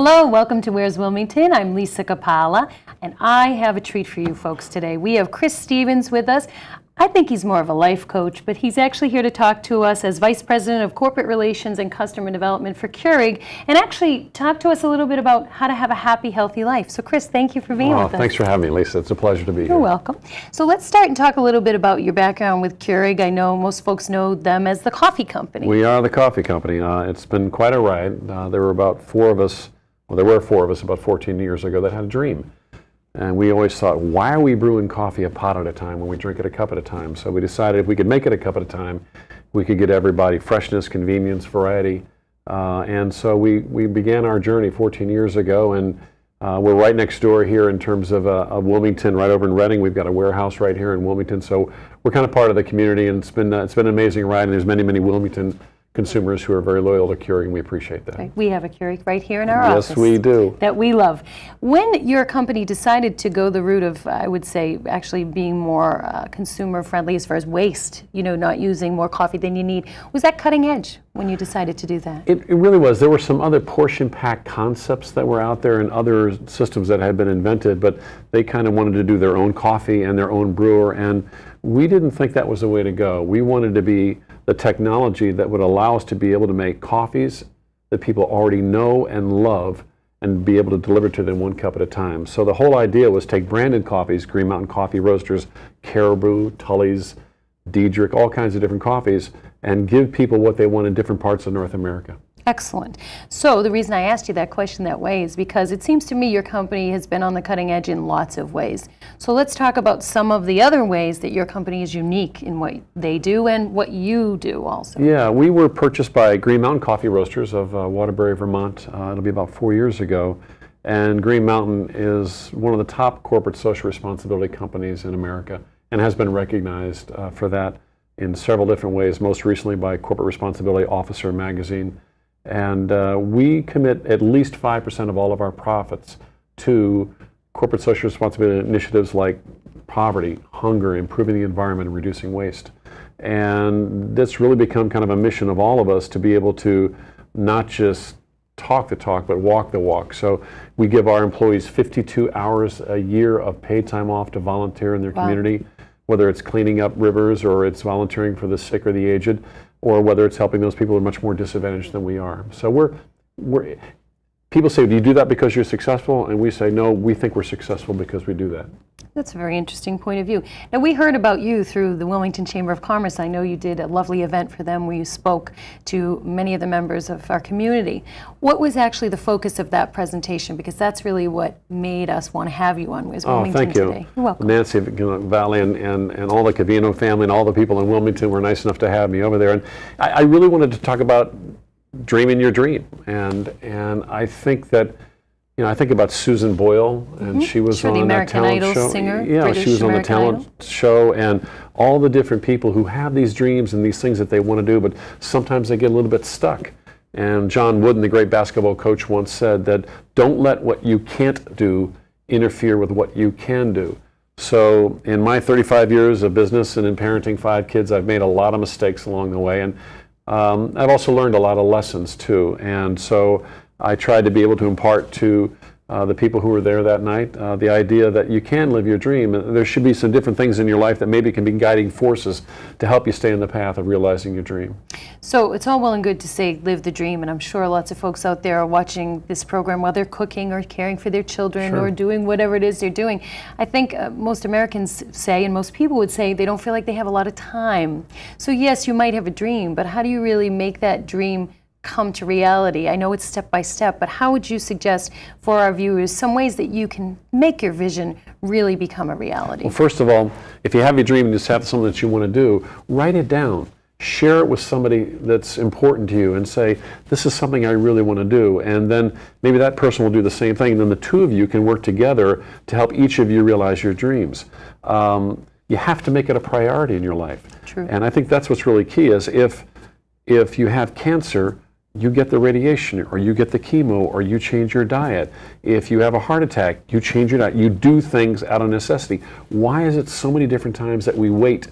Hello, welcome to Where's Wilmington. I'm Lisa Capala, and I have a treat for you folks today. We have Chris Stevens with us. I think he's more of a life coach, but he's actually here to talk to us as Vice President of Corporate Relations and Customer Development for Keurig, and actually talk to us a little bit about how to have a happy, healthy life. So Chris, thank you for being with us. Thanks for having me, Lisa. It's a pleasure to be here. You're welcome. So let's start and talk a little bit about your background with Keurig. I know most folks know them as the coffee company. We are the coffee company. It's been quite a ride. There were about four of us about 14 years ago that had a dream. And we always thought, why are we brewing coffee a pot at a time when we drink it a cup at a time? So we decided if we could make it a cup at a time, we could get everybody freshness, convenience, variety. And so we began our journey 14 years ago, and we're right next door here in terms of Wilmington, right over in Reading. We've got a warehouse right here in Wilmington, so we're kind of part of the community, and it's been an amazing ride, and there's many Wilmington consumers who are very loyal to Keurig, and we appreciate that. Right. We have a Keurig right here in our office. Yes, we do. That we love. When your company decided to go the route of, I would say, actually being more consumer friendly as far as waste, not using more coffee than you need, was that cutting edge when you decided to do that? It really was. There were some other portion pack concepts that were out there and other systems that had been invented, but they kind of wanted to do their own coffee and their own brewer, and we didn't think that was the way to go. We wanted to be the technology that would allow us to be able to make coffees that people already know and love and be able to deliver to them one cup at a time. So the whole idea was take branded coffees, Green Mountain Coffee Roasters, Caribou, Tully's, Diedrich, all kinds of different coffees, and give people what they want in different parts of North America. Excellent. So the reason I asked you that question that way is because it seems to me your company has been on the cutting edge in lots of ways. So let's talk about some of the other ways that your company is unique in what they do and what you do also. Yeah, we were purchased by Green Mountain Coffee Roasters of Waterbury, Vermont. It'll be about 4 years ago. And Green Mountain is one of the top corporate social responsibility companies in America and has been recognized for that in several different ways, most recently by Corporate Responsibility Officer magazine. And we commit at least 5% of all of our profits to corporate social responsibility initiatives like poverty, hunger, improving the environment, and reducing waste. And that's really become kind of a mission of all of us to be able to not just talk the talk, but walk the walk. So we give our employees 52 hours a year of paid time off to volunteer in their community, whether it's cleaning up rivers or it's volunteering for the sick or the aged, or whether it's helping those people who are much more disadvantaged than we are. So people say, do you do that because you're successful? And we say, no, we think we're successful because we do that. That's a very interesting point of view. Now, we heard about you through the Wilmington Chamber of Commerce. I know you did a lovely event for them where you spoke to many of the members of our community. What was actually the focus of that presentation? Because that's really what made us want to have you on Where's Wilmington today. Thank you. You're welcome. Nancy Valley and all the Cavino family and all the people in Wilmington were nice enough to have me over there. And I really wanted to talk about dreaming your dream. And I think that, I think about Susan Boyle, and she was on that talent show. Singer, yeah, British she was on the American talent Idol. show, and all the different people who have these dreams and these things that they want to do, but sometimes they get a little bit stuck. And John Wooden, the great basketball coach, once said that don't let what you can't do interfere with what you can do. So in my 35 years of business and in parenting 5 kids, I've made a lot of mistakes along the way, and I've also learned a lot of lessons too. And so I tried to be able to impart to the people who were there that night the idea that you can live your dream. There should be some different things in your life that maybe can be guiding forces to help you stay on the path of realizing your dream. So it's all well and good to say live the dream, and I'm sure lots of folks out there are watching this program while they're cooking or caring for their children or doing whatever it is they're doing. I think most Americans say, and most people would say, they don't feel like they have a lot of time. So yes, you might have a dream, but how do you really make that dream come to reality? I know it's step by step, but how would you suggest for our viewers some ways that you can make your vision really become a reality? Well, first of all, if you have a dream and just have something that you want to do, write it down. Share it with somebody that's important to you and say, this is something I really want to do. And then maybe that person will do the same thing. And then the two of you can work together to help each of you realize your dreams. You have to make it a priority in your life. True. And I think that's what's really key is if you have cancer, you get the radiation, or you get the chemo, or you change your diet. If you have a heart attack, you change your diet. You do things out of necessity. Why is it so many different times that we wait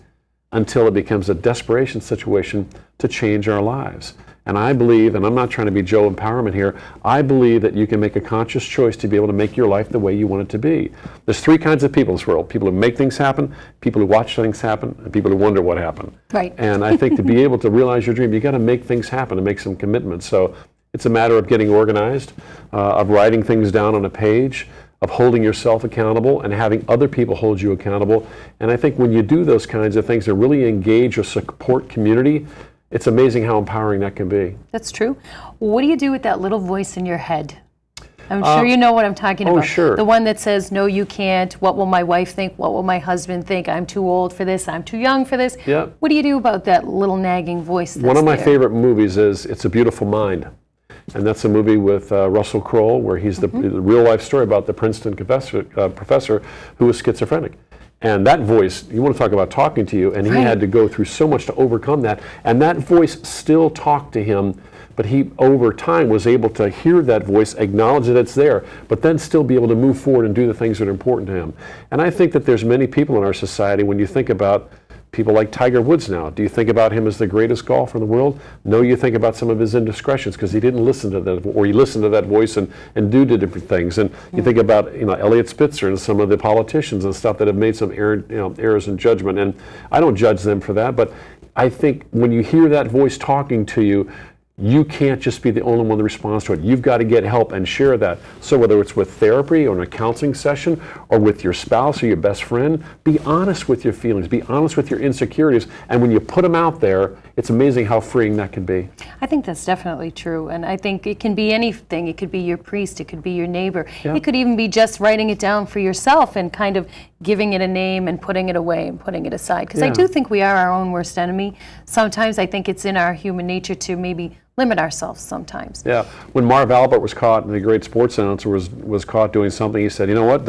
until it becomes a desperation situation to change our lives? And I believe, and I'm not trying to be Joe Empowerment here, I believe that you can make a conscious choice to be able to make your life the way you want it to be. There's three kinds of people in this world: people who make things happen, people who watch things happen, and people who wonder what happened. Right. And I think to be able to realize your dream, you got to make things happen and make some commitments. So it's a matter of getting organized, of writing things down on a page, of holding yourself accountable and having other people hold you accountable. And I think when you do those kinds of things and really engage or support community, it's amazing how empowering that can be. That's true. What do you do with that little voice in your head? I'm sure you know what I'm talking about. Oh, sure. The one that says, no, you can't. What will my wife think? What will my husband think? I'm too old for this. I'm too young for this. Yeah. What do you do about that little nagging voice that's One of my there? favorite movies is It's a Beautiful Mind. And that's a movie with Russell Crowe, where he's the real-life story about the Princeton professor who was schizophrenic. And that voice, you want to talk about talking to you, and he had to go through so much to overcome that. And that voice still talked to him, but he, over time, was able to hear that voice, acknowledge that it's there, but then still be able to move forward and do the things that are important to him. And I think that there's many people in our society, when you think about people like Tiger Woods now, do you think about him as the greatest golfer in the world? No, you think about some of his indiscretions because he didn't listen to that, or he listened to that voice and do the different things. And you think about, Elliot Spitzer and some of the politicians and stuff that have made some errors in judgment. And I don't judge them for that, but I think when you hear that voice talking to you, you can't just be the only one that responds to it. You've got to get help and share that. So whether it's with therapy or in a counseling session or with your spouse or your best friend, be honest with your feelings, be honest with your insecurities. And when you put them out there, it's amazing how freeing that can be. I think that's definitely true. And I think it can be anything. It could be your priest. It could be your neighbor. Yeah. It could even be just writing it down for yourself and kind of giving it a name and putting it away and putting it aside. Because I do think we are our own worst enemy. Sometimes I think it's in our human nature to maybe limit ourselves sometimes. Yeah. When Marv Albert was caught, and the great sports announcer was caught doing something, he said, you know what,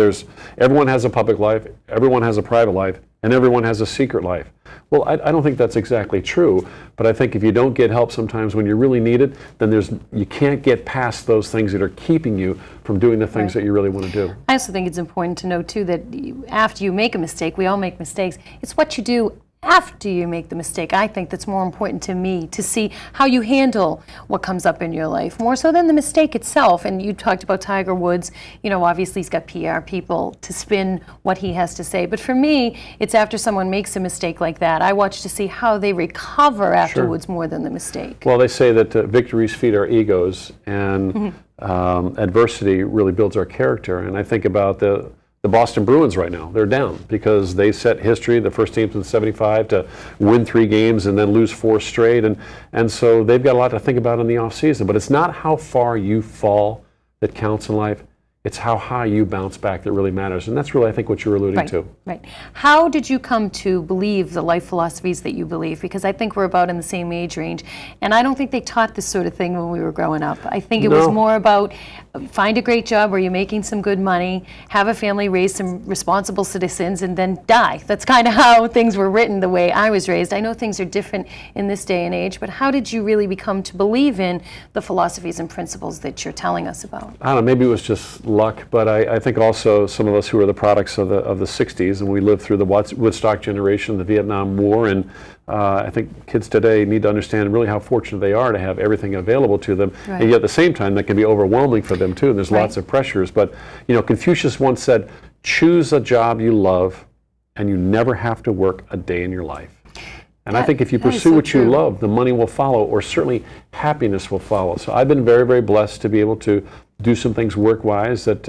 everyone has a public life, everyone has a private life, and everyone has a secret life. Well, I don't think that's exactly true, but I think if you don't get help sometimes when you really need it, then you can't get past those things that are keeping you from doing the things that you really want to do. I also think it's important to know, too, that after you make a mistake, we all make mistakes, it's what you do after you make the mistake. I think that's more important to me, to see how you handle what comes up in your life, more so than the mistake itself. And you talked about Tiger Woods. Obviously he's got PR people to spin what he has to say. But for me, it's after someone makes a mistake like that, I watch to see how they recover afterwards more than the mistake. Well, they say that victories feed our egos, and adversity really builds our character. And I think about the Boston Bruins right now. They're down because they set history, the first team since '75 to win 3 games and then lose 4 straight. And so they've got a lot to think about in the offseason. But it's not how far you fall that counts in life. It's how high you bounce back that really matters. And that's really, I think, what you're alluding to. Right. How did you come to believe the life philosophies that you believe? Because I think we're about in the same age range. And I don't think they taught this sort of thing when we were growing up. I think it was more about find a great job where you're making some good money, have a family, raise some responsible citizens, and then die. That's kind of how things were written the way I was raised. I know things are different in this day and age, but how did you really become to believe in the philosophies and principles that you're telling us about? I don't know, maybe it was just luck, but I think also some of us who are the products of the 60s, and we lived through the Woodstock generation, the Vietnam War, and I think kids today need to understand really how fortunate they are to have everything available to them. And yet at the same time, that can be overwhelming for them too, and there's lots of pressures. But Confucius once said, choose a job you love, and you never have to work a day in your life. And I think if you pursue what you love, the money will follow, or certainly happiness will follow. So I've been very, very blessed to be able to do some things work-wise that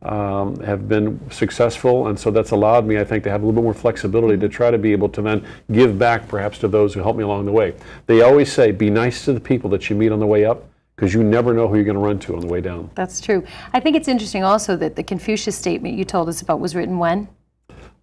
have been successful, and so that's allowed me, I think, to have a little bit more flexibility to try to be able to then give back perhaps to those who helped me along the way. They always say, be nice to the people that you meet on the way up, because you never know who you're going to run to on the way down. That's true. I think it's interesting also that the Confucius statement you told us about was written when?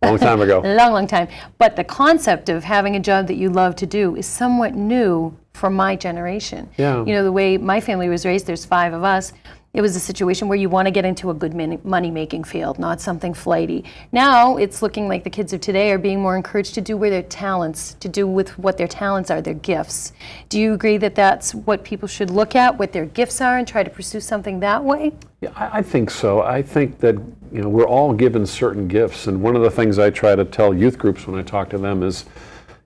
Long time ago. A long, long time. But the concept of having a job that you love to do is somewhat new for my generation. Yeah. The way my family was raised, there's 5 of us, it was a situation where you want to get into a good money-making field, not something flighty. Now it's looking like the kids of today are being more encouraged to do where their talents, to do with what their talents are, their gifts. Do you agree that that's what people should look at, what their gifts are, and try to pursue something that way? Yeah, I think so. I think that we're all given certain gifts, and one of the things I try to tell youth groups when I talk to them is,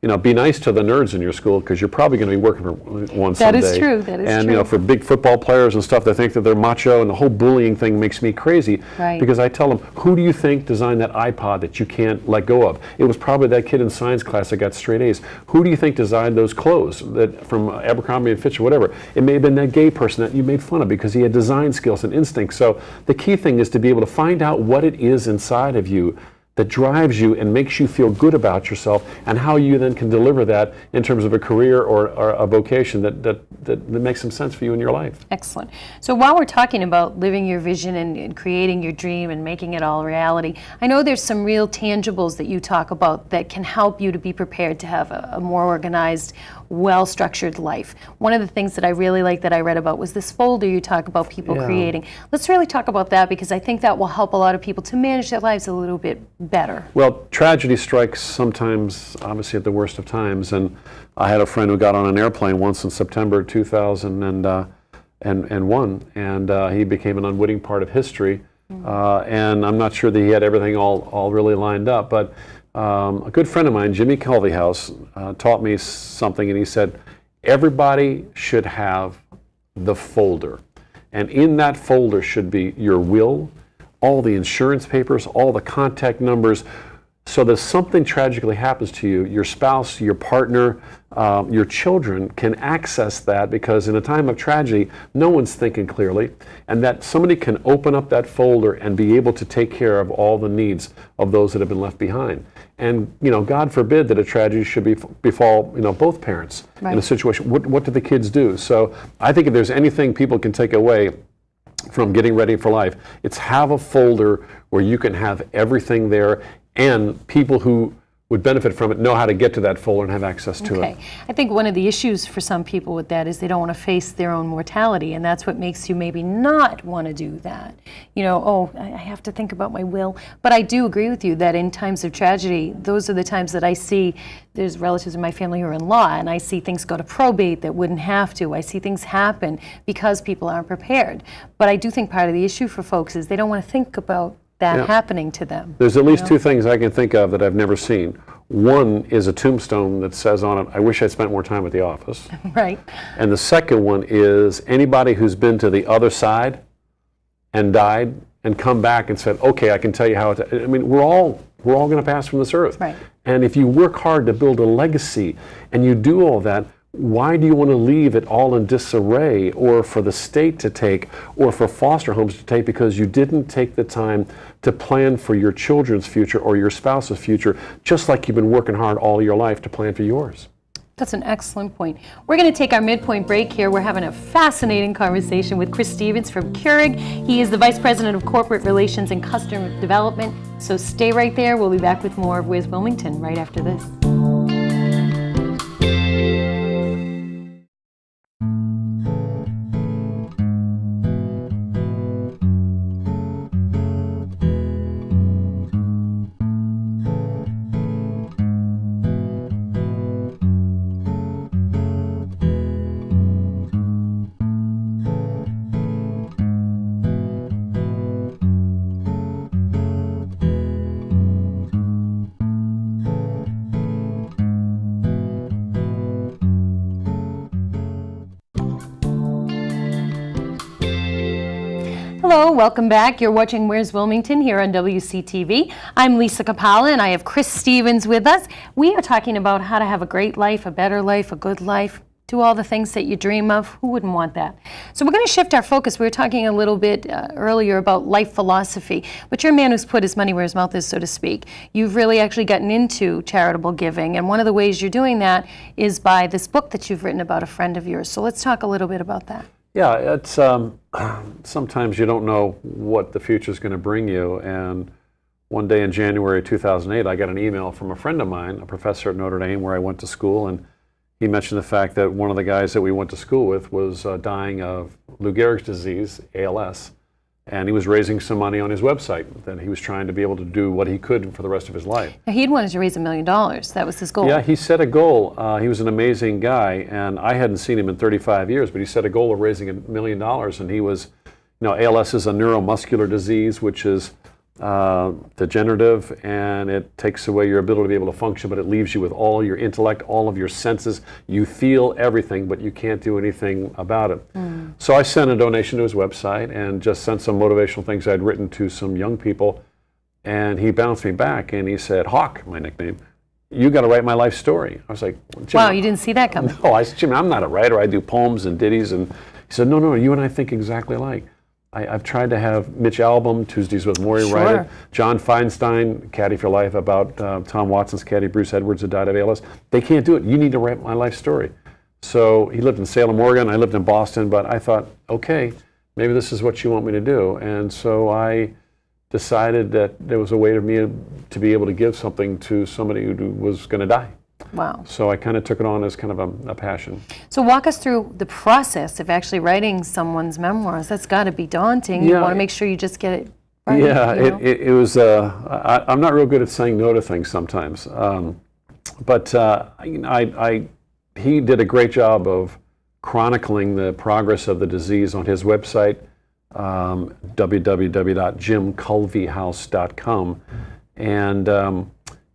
be nice to the nerds in your school because you're probably going to be working for one someday. That is true. That is and, true. for big football players and stuff, they think that they're macho, and the whole bullying thing makes me crazy. Right. Because I tell them, who do you think designed that iPod that you can't let go of? It was probably that kid in science class that got straight A's. Who do you think designed those clothes that from Abercrombie and Fitch or whatever? It may have been that gay person that you made fun of because he had design skills and instinct. So the key thing is to be able to find out what it is inside of you that drives you and makes you feel good about yourself, and how you then can deliver that in terms of a career or a vocation that makes some sense for you in your life. Excellent. So while we're talking about living your vision and creating your dream and making it all reality, I know there's some real tangibles that you talk about that can help you to be prepared to have a more organized, well-structured life. One of the things that I really like that I read about was this folder you talk about people creating. Let's really talk about that, because I think that will help a lot of people to manage their lives a little bit better. Well, tragedy strikes sometimes, obviously, at the worst of times. And I had a friend who got on an airplane once in September 2001, and he became an unwitting part of history. And I'm not sure that he had everything all really lined up, but a good friend of mine, Jimmy Culveyhouse, taught me something, and he said, everybody should have the folder. And in that folder should be your will, all the insurance papers, all the contact numbers, so that if something tragically happens to you, your spouse, your partner, your children can access that, because in a time of tragedy, no one's thinking clearly, and that somebody can open up that folder and be able to take care of all the needs of those that have been left behind. And, God forbid that a tragedy should befall, both parents in a situation. What do the kids do? So I think if there's anything people can take away from getting ready for life, it's have a folder where you can have everything there, and people who would benefit from it know how to get to that folder and have access to it. I think one of the issues for some people with that is they don't want to face their own mortality, and that's what makes you maybe not want to do that. I have to think about my will. But I do agree with you that in times of tragedy, those are the times that I see there's relatives in my family who are in law, and I see things go to probate that wouldn't have to. I see things happen because people aren't prepared. But I do think part of the issue for folks is they don't want to think about that happening to them. There's at least two things I can think of that I've never seen. One is a tombstone that says on it, I wish I'd spent more time at the office. Right. And the second one is anybody who's been to the other side and died and come back and said, okay, I can tell you how it, I mean, we're all going to pass from this earth. Right. And if you work hard to build a legacy and you do all that, why do you want to leave it all in disarray, or for the state to take, or for foster homes to take, because you didn't take the time to plan for your children's future or your spouse's future, just like you've been working hard all your life to plan for yours? That's an excellent point. We're going to take our midpoint break here. We're having a fascinating conversation with Chris Stevens from Keurig. He is the Vice President of Corporate Relations and Customer Development. So stay right there. We'll be back with more of Where's Wilmington right after this. Hello, welcome back. You're watching Where's Wilmington here on WCTV. I'm Lisa Capalla, and I have Chris Stevens with us. We are talking about how to have a great life, a better life, a good life, do all the things that you dream of. Who wouldn't want that? So we're going to shift our focus. We were talking a little bit earlier about life philosophy, but you're a man who's put his money where his mouth is, so to speak. You've really actually gotten into charitable giving, and one of the ways you're doing that is by this book that you've written about a friend of yours. So let's talk a little bit about that. Yeah, it's sometimes you don't know what the future is going to bring you. And one day in January 2008, I got an email from a friend of mine, a professor at Notre Dame where I went to school, and he mentioned the fact that one of the guys that we went to school with was dying of Lou Gehrig's disease, ALS, and he was raising some money on his website that he was trying to be able to do what he could for the rest of his life. Now, he'd wanted to raise $1 million. That was his goal. Yeah, he set a goal. He was an amazing guy, and I hadn't seen him in 35 years, but he set a goal of raising $1 million, and he was, ALS is a neuromuscular disease, which is degenerative, and it takes away your ability to be able to function, but it leaves you with all your intellect, all of your senses. You feel everything, but you can't do anything about it. So I sent a donation to his website and just sent some motivational things I'd written to some young people, and he bounced me back and he said, Hawk, my nickname, you got to write my life story. I was like, Jimmy, wow, you didn't see that coming. No, I said, Jimmy, I'm not a writer. I do poems and ditties. And he said, no, you and I think exactly alike. I've tried to have Mitch Albom, Tuesdays with Morrie, write it. John Feinstein, Caddy for Life, about Tom Watson's caddy, Bruce Edwards, who died of ALS. They can't do it. You need to write my life story. So he lived in Salem, Oregon. I lived in Boston, but I thought, okay, maybe this is what you want me to do. And so I decided that there was a way for me to be able to give something to somebody who was going to die. Wow. So I kind of took it on as kind of a passion. So walk us through the process of actually writing someone's memoirs. That's got to be daunting. You want to make sure you just get it right. Yeah, it was, I'm not real good at saying no to things sometimes. But he did a great job of chronicling the progress of the disease on his website, www.jimculveyhouse.com. And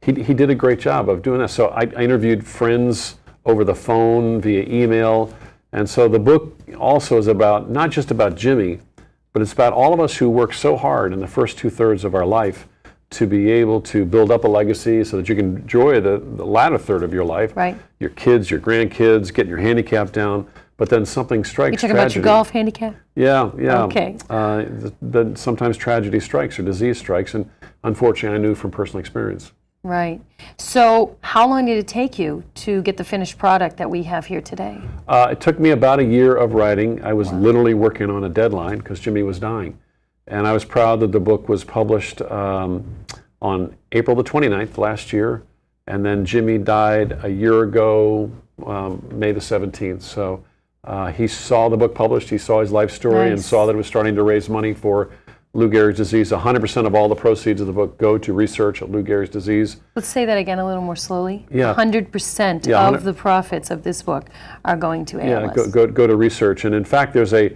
he did a great job of doing that. So I interviewed friends over the phone, via email. And so the book also is about, not just about Jimmy, but it's about all of us who work so hard in the first 2/3 of our life to be able to build up a legacy so that you can enjoy the latter third of your life. Right. Your kids, your grandkids, getting your handicap down. But then something strikes. You're talking about your golf handicap? Yeah. Okay. Then sometimes tragedy strikes or disease strikes. And unfortunately, I knew from personal experience. Right. So how long did it take you to get the finished product that we have here today? It took me about a year of writing. I was literally working on a deadline because Jimmy was dying. And I was proud that the book was published on April the 29th last year. And then Jimmy died a year ago, May the 17th. So he saw the book published, he saw his life story, and saw that it was starting to raise money for Lou Gehrig's disease. 100% of all the proceeds of the book go to research of Lou Gehrig's disease. Let's say that again a little more slowly. Yeah. 100% of the profits of this book are going to ALS. Yeah, go to research. And in fact, there's a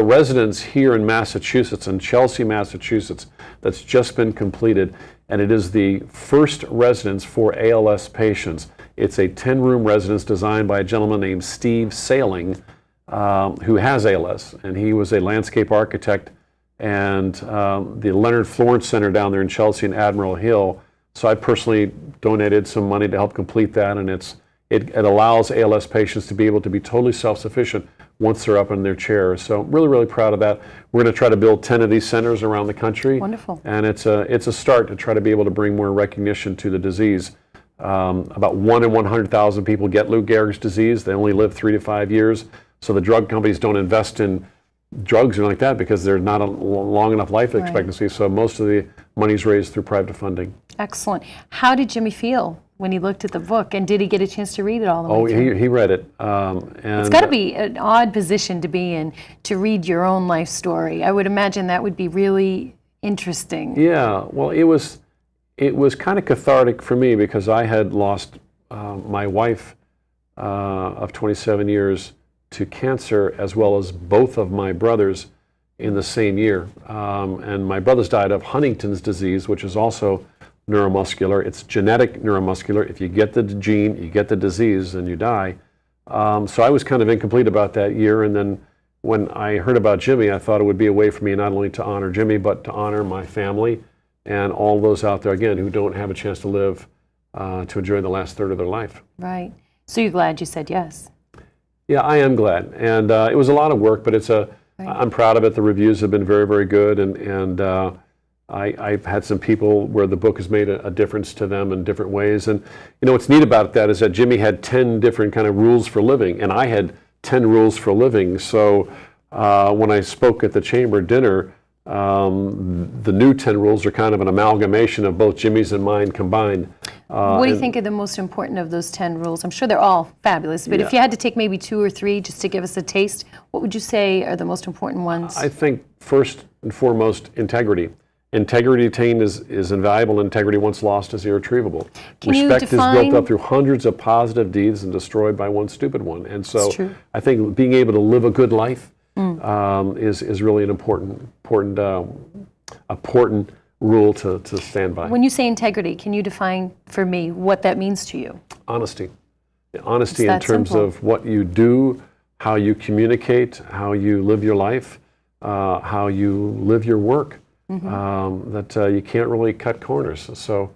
residence here in Massachusetts, in Chelsea, Massachusetts, that's just been completed. And it is the first residence for ALS patients. It's a 10-room residence designed by a gentleman named Steve Sailing, who has ALS. And he was a landscape architect and the Leonard Florence Center down there in Chelsea and Admiral Hill. So I personally donated some money to help complete that, and it allows ALS patients to be able to be totally self-sufficient once they're up in their chairs. So really, really proud of that. We're going to try to build 10 of these centers around the country. Wonderful. And it's a start to try to be able to bring more recognition to the disease. About 1 in 100,000 people get Lou Gehrig's disease. They only live 3 to 5 years. So the drug companies don't invest in drugs or like that because there's not a long enough life expectancy. So most of the money's raised through private funding. Excellent. How did Jimmy feel when he looked at the book, and did he get a chance to read it all the way through? He read it. And it's got to be an odd position to be in, to read your own life story. I would imagine that would be really interesting. Yeah, well, it was kind of cathartic for me because I had lost my wife of 27 years to cancer, as well as both of my brothers in the same year. And my brothers died of Huntington's disease, which is also neuromuscular. It's genetic neuromuscular. If you get the gene, you get the disease, and you die. So I was kind of incomplete about that year. And then when I heard about Jimmy, I thought it would be a way for me not only to honor Jimmy, but to honor my family and all those out there, again, who don't have a chance to live to enjoy the last third of their life. Right. So you're glad you said yes? Yeah, I am glad. And it was a lot of work, but I'm proud of it. The reviews have been very, very good. And I've had some people where the book has made a difference to them in different ways. And you know what's neat about that is that Jimmy had 10 different kind of rules for living, and I had 10 rules for living. So when I spoke at the chamber dinner, the new 10 rules are kind of an amalgamation of both Jimmy's and mine combined. What do you think are the most important of those 10 rules? I'm sure they're all fabulous, but if you had to take maybe 2 or 3 just to give us a taste, what would you say are the most important ones? I think first and foremost, integrity. Integrity attained is invaluable. Integrity once lost is irretrievable. Respect is built up through hundreds of positive deeds and destroyed by one stupid one. And so I think being able to live a good life is really an important rule to stand by. When you say integrity, can you define for me what that means to you? Honesty. Honesty in terms of what you do, how you communicate, how you live your life, how you live your work, that you can't really cut corners. So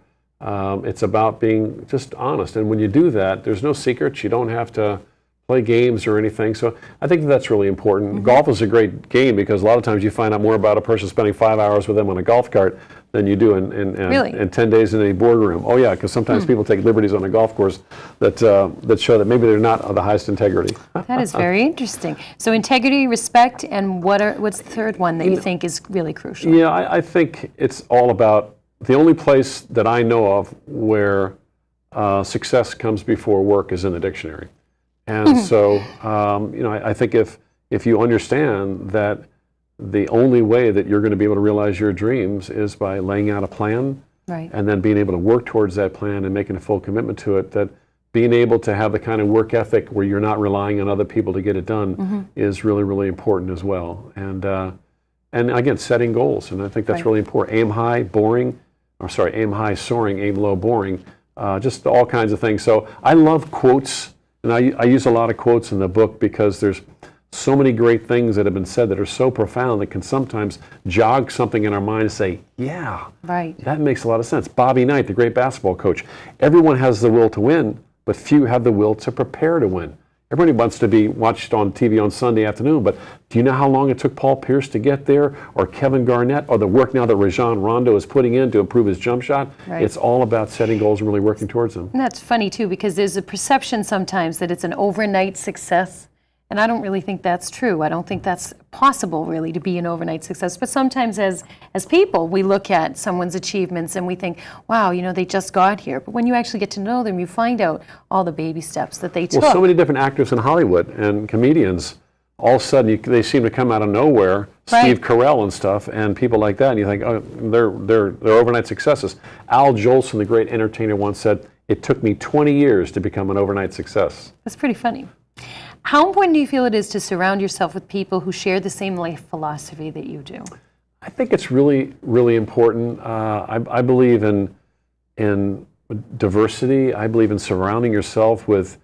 it's about being just honest. And when you do that, there's no secrets. You don't have to play games or anything. So I think that's really important. Golf is a great game because a lot of times you find out more about a person spending 5 hours with them on a golf cart than you do in 10 days in a boardroom. Oh yeah, because sometimes people take liberties on a golf course that show that maybe they're not of the highest integrity. That is very interesting. So integrity, respect, and what's the third one that you think is really crucial? Yeah, I think it's all about the only place that I know of where success comes before work is in the dictionary. And so, I think if you understand that the only way that you're going to be able to realize your dreams is by laying out a plan, and then being able to work towards that plan and making a full commitment to it, that being able to have the kind of work ethic where you're not relying on other people to get it done is really, really important as well. And again, setting goals, and I think that's really important. Aim high, aim high, soaring, aim low, boring, just all kinds of things. So I love quotes. And I use a lot of quotes in the book because there's so many great things that have been said that are so profound that can sometimes jog something in our mind and say, yeah, that makes a lot of sense. Bobby Knight, the great basketball coach, everyone has the will to win, but few have the will to prepare to win. Everybody wants to be watched on TV on Sunday afternoon, but do you know how long it took Paul Pierce to get there, or Kevin Garnett, or the work now that Rajon Rondo is putting in to improve his jump shot? It's all about setting goals and really working towards them. And that's funny, too, because there's a perception sometimes that it's an overnight success, and I don't really think that's true. I don't think that's possible, really, to be an overnight success. But sometimes as people, we look at someone's achievements and we think, wow, they just got here. But when you actually get to know them, you find out all the baby steps that they took. Well, so many different actors in Hollywood and comedians, all of a sudden they seem to come out of nowhere. Steve Carell and stuff, and people like that, and you think, oh, they're overnight successes. Al Jolson, the great entertainer, once said, "It took me 20 years to become an overnight success." That's pretty funny. How important do you feel it is to surround yourself with people who share the same life philosophy that you do? I think it's really, really important. I believe in diversity. I believe in surrounding yourself with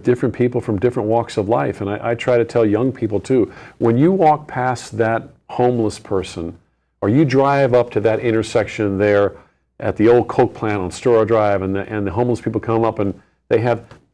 different people from different walks of life. And I try to tell young people too, when you walk past that homeless person, or you drive up to that intersection there at the old Coke plant on Storrow Drive, and the homeless people come up and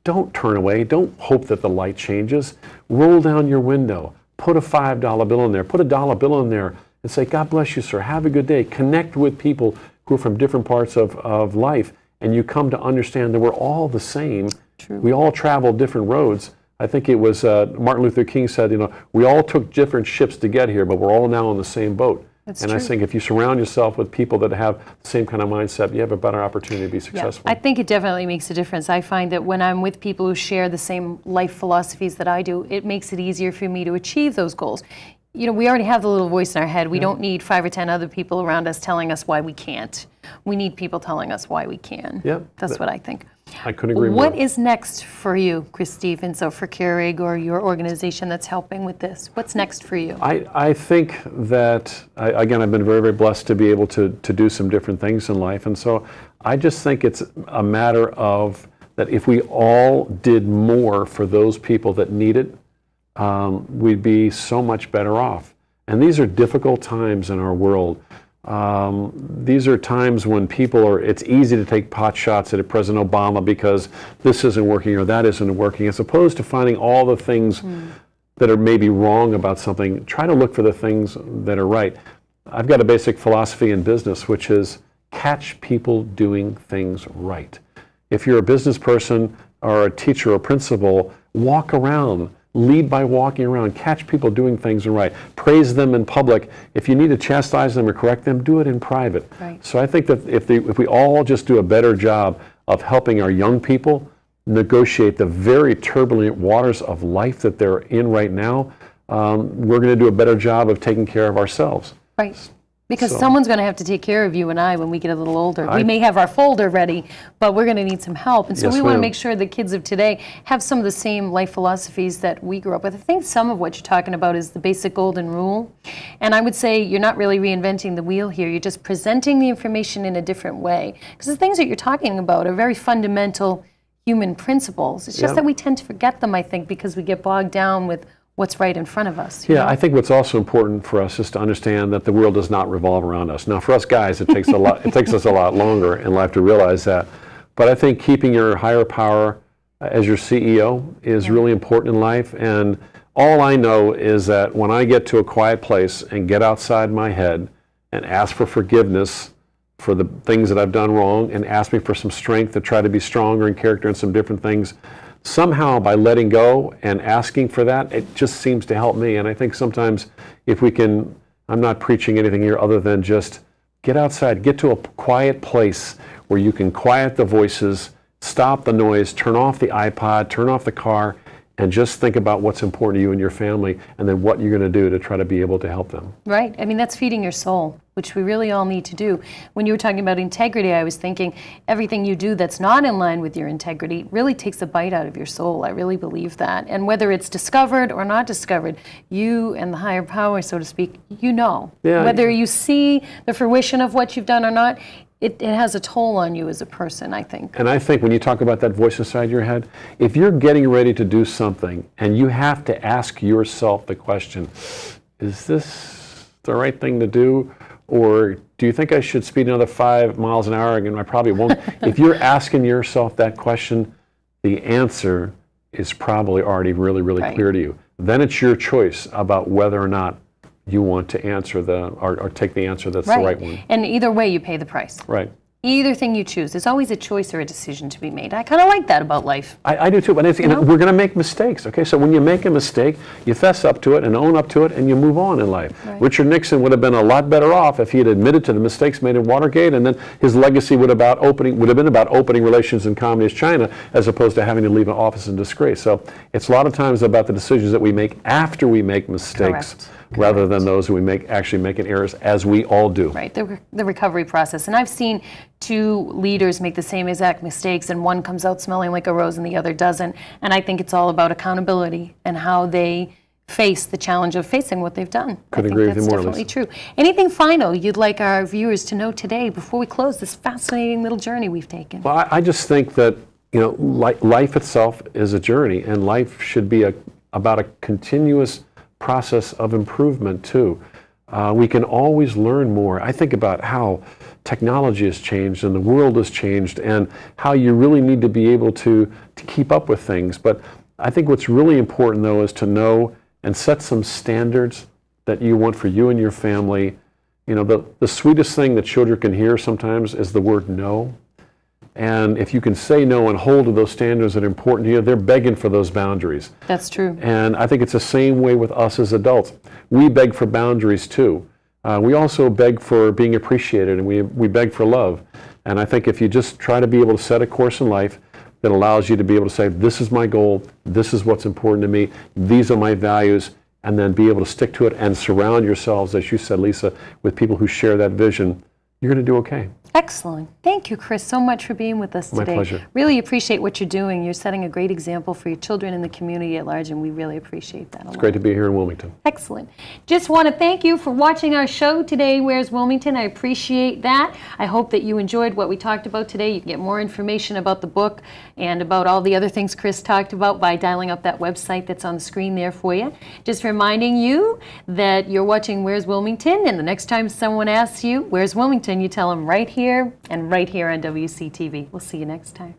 don't turn away. Don't hope that the light changes. Roll down your window. Put a $5 bill in there. Put a $1 bill in there and say, "God bless you, sir. Have a good day." Connect with people who are from different parts of life, and you come to understand that we're all the same. True. We all travel different roads. I think it was Martin Luther King said, we all took different ships to get here, but we're all now on the same boat. That's and true. I think if you surround yourself with people that have the same kind of mindset, you have a better opportunity to be successful. I think it definitely makes a difference. I find that when I'm with people who share the same life philosophies that I do, it makes it easier for me to achieve those goals. We already have the little voice in our head. We don't need 5 or 10 other people around us telling us why we can't. We need people telling us why we can. Yeah, That's what I think. I couldn't agree more. What is next for you, Chris Stevens, or for Keurig or your organization that's helping with this? What's next for you? I think that, again, I've been very, very blessed to be able to do some different things in life. And so I just think it's a matter of that if we all did more for those people that need it, we'd be so much better off. And these are difficult times in our world. These are times when it's easy to take pot shots at President Obama because this isn't working or that isn't working, as opposed to finding all the things that are maybe wrong about something. Try to look for the things that are right. I've got a basic philosophy in business, which is catch people doing things right. If you're a business person or a teacher or principal, walk around. Lead by walking around. Catch people doing things right. Praise them in public. If you need to chastise them or correct them, do it in private. Right. So I think that if we all just do a better job of helping our young people negotiate the very turbulent waters of life that they're in right now, we're going to do a better job of taking care of ourselves. Right. Because So- someone's going to have to take care of you and I when we get a little older. We may have our folder ready, but we're going to need some help. And so Yes, we want to ma'am. make sure the kids of today have some of the same life philosophies that we grew up with. I think some of what you're talking about is the basic golden rule. And I would say you're not really reinventing the wheel here. You're just presenting the information in a different way. Because the things that you're talking about are very fundamental human principles. It's just Yeah. that we tend to forget them, I think, because we get bogged down with what's right in front of us. You Yeah, know? I think what's also important for us is to understand that the world does not revolve around us. Now, for us guys, it takes a lot. It takes us a lot longer in life to realize that. But I think keeping your higher power as your CEO is really important in life. And all I know is that when I get to a quiet place and get outside my head and ask for forgiveness for the things that I've done wrong and ask me for some strength to try to be stronger in character and some different things, somehow by letting go and asking for that, it just seems to help me. And I think sometimes if we can, I'm not preaching anything here other than just get outside, get to a quiet place where you can quiet the voices, stop the noise, turn off the iPod, turn off the car, and just think about what's important to you and your family, and then what you're going to do to try to be able to help them. Right. I mean, that's feeding your soul, which we really all need to do. When you were talking about integrity, I was thinking everything you do that's not in line with your integrity really takes a bite out of your soul. I really believe that. And whether it's discovered or not discovered, you and the higher power, so to speak, you know. Yeah. Whether you see the fruition of what you've done or not, it has a toll on you as a person, I think. And I think when you talk about that voice inside your head, if you're getting ready to do something and you have to ask yourself the question, is this the right thing to do? Or do you think I should speed another 5 miles an hour? And I probably won't. If you're asking yourself that question, the answer is probably already really, really Right. clear to you. Then it's your choice about whether or not you want to answer or take the answer that's the right one. And either way, you pay the price. Right. Either thing you choose. There's always a choice or a decision to be made. I kind of like that about life. I do too, but it's, know? we're going to make mistakes, okay? So when you make a mistake, you fess up to it and own up to it, and you move on in life. Right. Richard Nixon would have been a lot better off if he had admitted to the mistakes made in Watergate, and then his legacy would have been about opening relations in communist China, as opposed to having to leave an office in disgrace. So it's a lot of times about the decisions that we make after we make mistakes, Correct. rather than those who we actually making errors, as we all do. Right, the recovery process. And I've seen two leaders make the same exact mistakes, and one comes out smelling like a rose and the other doesn't. And I think it's all about accountability and how they face the challenge of facing what they've done. Couldn't agree with you more, That's definitely Lisa. true. Anything final you'd like our viewers to know today before we close this fascinating little journey we've taken? Well, I just think that, life itself is a journey, and life should be about a continuous process of improvement too. We can always learn more. I think about how technology has changed and the world has changed, and how you really need to be able to keep up with things. But I think what's really important, though, is to know and set some standards that you want for you and your family. The sweetest thing that children can hear sometimes is the word no. And if you can say no and hold to those standards that are important to you, they're begging for those boundaries. That's true. And I think it's the same way with us as adults. We beg for boundaries too. We also beg for being appreciated, and we beg for love. And I think if you just try to be able to set a course in life that allows you to be able to say, this is my goal, this is what's important to me, these are my values, and then be able to stick to it and surround yourselves, as you said, Lisa, with people who share that vision, you're going to do okay. Excellent. Thank you, Chris, so much for being with us today. My pleasure. Really appreciate what you're doing. You're setting a great example for your children and the community at large, and we really appreciate that a lot. It's great to be here in Wilmington. Excellent. Just want to thank you for watching our show today, Where's Wilmington? I appreciate that. I hope that you enjoyed what we talked about today. You can get more information about the book and about all the other things Chris talked about by dialing up that website that's on the screen there for you. Just reminding you that you're watching Where's Wilmington, and the next time someone asks you, Where's Wilmington? You tell them right here and right here on WCTV. We'll see you next time.